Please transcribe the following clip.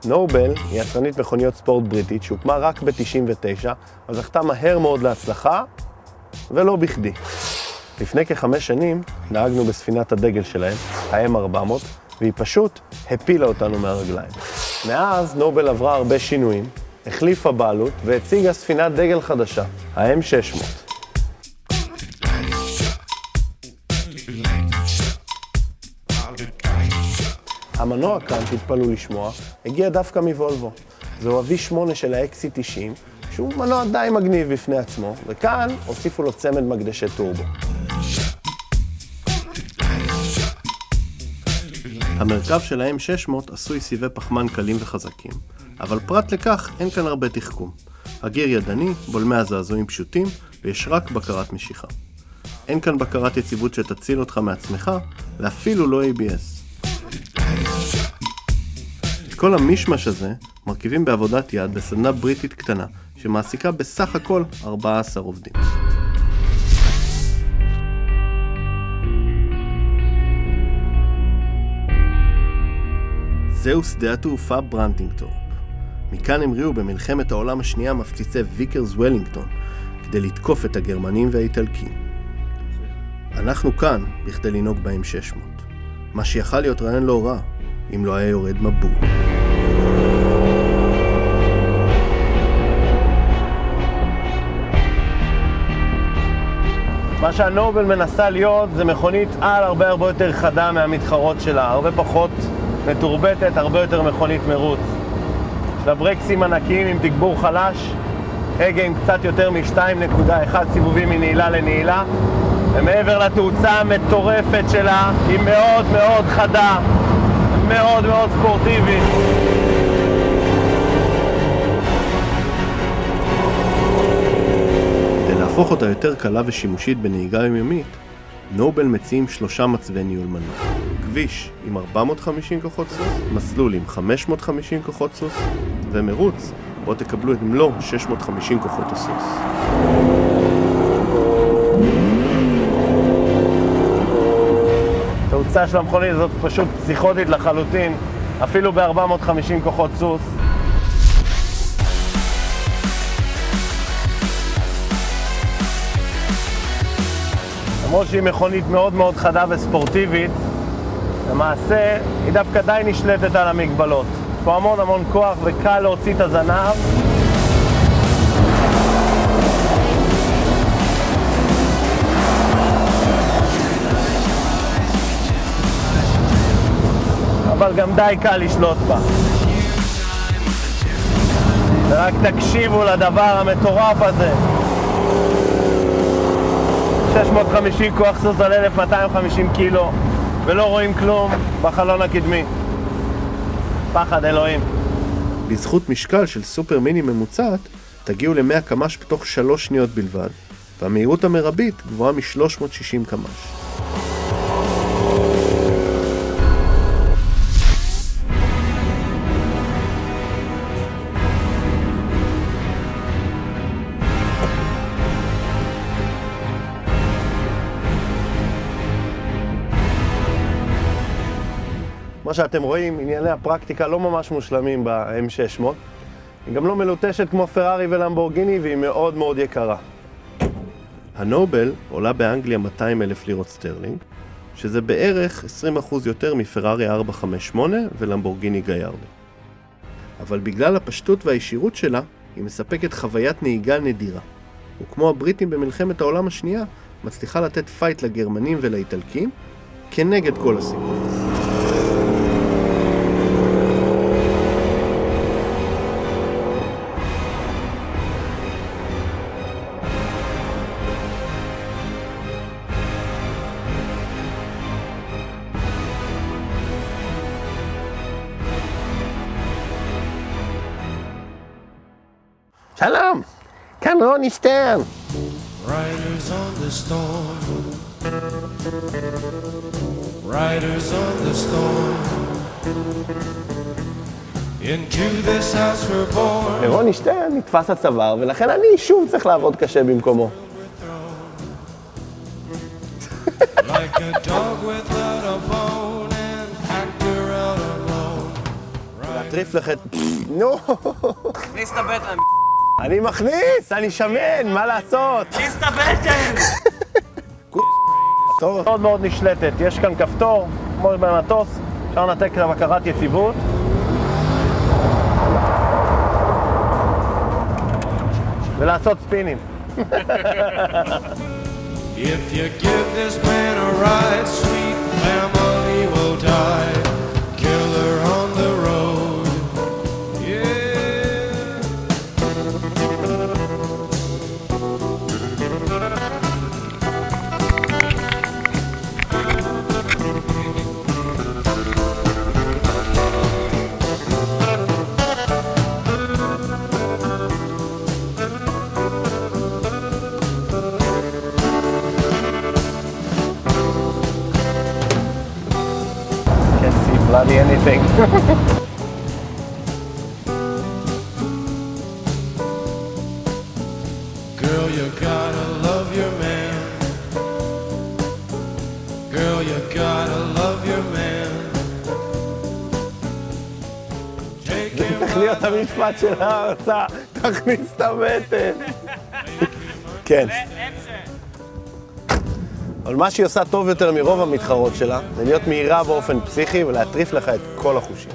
נובל היא יצרנית מכוניות ספורט בריטית שהוקמה רק ב-99, אז זכתה מהר מאוד להצלחה, ולא בכדי. לפני כ5 שנים נהגנו בספינת הדגל שלהם, ה-M400, והיא פשוט הפילה אותנו מהרגליים. מאז נובל עברה הרבה שינויים, החליפה בעלות והציגה ספינת דגל חדשה, ה-M600. המנוע כאן, תתפלו לשמוע, הגיע דווקא מוולבו. זהו ה-V8 של ה-XC90, שהוא מנוע די מגניב בפני עצמו, וכאן הוסיפו לו צמד מקדשי טורבו. המרכב של ה-M600 עשוי סיבי פחמן קלים וחזקים, אבל פרט לכך אין כאן הרבה תחכום. הגיר ידני, בולמי הזעזועים פשוטים, ויש רק בקרת משיכה. אין כאן בקרת יציבות שתציל אותך מעצמך, ואפילו לא ABS. את כל המשמש הזה מרכיבים בעבודת יד בסדנה בריטית קטנה, שמעסיקה בסך הכל 14 עובדים. זהו שדה התעופה ברנטינגטורפ. מכאן המריאו במלחמת העולם השנייה מפציצי ויקרס וולינגטון, כדי לתקוף את הגרמנים והאיטלקים. אנחנו כאן בכדי לנהוג בהם 600. מה שיכל להיות רעיון לא רע, אם לא היה יורד מבול. מה שהנובל מנסה להיות זה מכונית על הרבה יותר חדה מהמתחרות שלה, הרבה פחות מתורבטת, הרבה יותר מכונית מרוץ. יש לה ברקסים ענקיים עם תגבור חלש, הגה עם קצת יותר מ-2.1 סיבובים מנעילה לנעילה, ומעבר לתאוצה המטורפת שלה, היא מאוד מאוד חדה, מאוד מאוד ספורטיבית. כדי להפוך אותה יותר קלה ושימושית בנהיגה יומיומית, נובל מציעים 3 מצבי ניהול מנוע. כביש עם 450 כוחות סוס, מסלול עם 550 כוחות סוס, ומרוץ בו תקבלו את מלוא 650 כוחות הסוס. התאוצה של המכונית הזאת פשוט פסיכוטית לחלוטין, אפילו ב-450 כוחות סוס. למרות שהיא מכונית מאוד מאוד חדה וספורטיבית, למעשה היא דווקא די נשלטת על המגבלות. יש פה המון כוח וקל להוציא את הזנב. אבל גם די קל לשלוט בה. ורק תקשיבו לדבר המטורף הזה. 650 כוח סוס על 1250 קילו, ולא רואים כלום בחלון הקדמי. פחד אלוהים. בזכות משקל של סופר מיני ממוצעת, תגיעו ל-100 קמ"ש בתוך 3 שניות בלבד, והמהירות המרבית גבוהה מ-360 קמ"ש. מה שאתם רואים, ענייני הפרקטיקה לא ממש מושלמים ב-M600. היא גם לא מלוטשת כמו פרארי ולמבורגיני, והיא מאוד מאוד יקרה. הנובל עולה באנגליה 200,000 לירות סטרלינג, שזה בערך 20% יותר מפרארי 458 ולמבורגיני גייארדו. אבל בגלל הפשטות והישירות שלה, היא מספקת חוויית נהיגה נדירה. וכמו הבריטים במלחמת העולם השנייה, מצליחה לתת פייט לגרמנים ולאיטלקים, כנגד כל הסיכוי. שלום, כאן רוני שטרן. Riders on the storm. Riders on the storm. Into this house we're born. רוני שטרן נתפס הצוואר, ולכן אני שוב צריך לעבוד קשה במקומו. Like a dog without a bone and actor out alone. להטריף לך את... נו! מכניס את הבטן. אני מכניס, אני שמן, מה לעשות? מכניס את הבטן! מאוד מאוד נשלטת, יש כאן כפתור, כמו במטוס, אפשר לנתק לבקרת יציבות. ולעשות ספינים. If you give this man a ride, sweet family will die. Killer on the road, yeah. Can't see bloody anything. Girl, you gotta love your man. Girl, you gotta love your man. Take him צריך להיות המשפט של ההרצאה, תכניס את הבטן. כן. אבל מה שהיא עושה טוב יותר מרוב המתחרות שלה, זה להיות מהירה באופן פסיכי ולהטריף לך את כל החושים.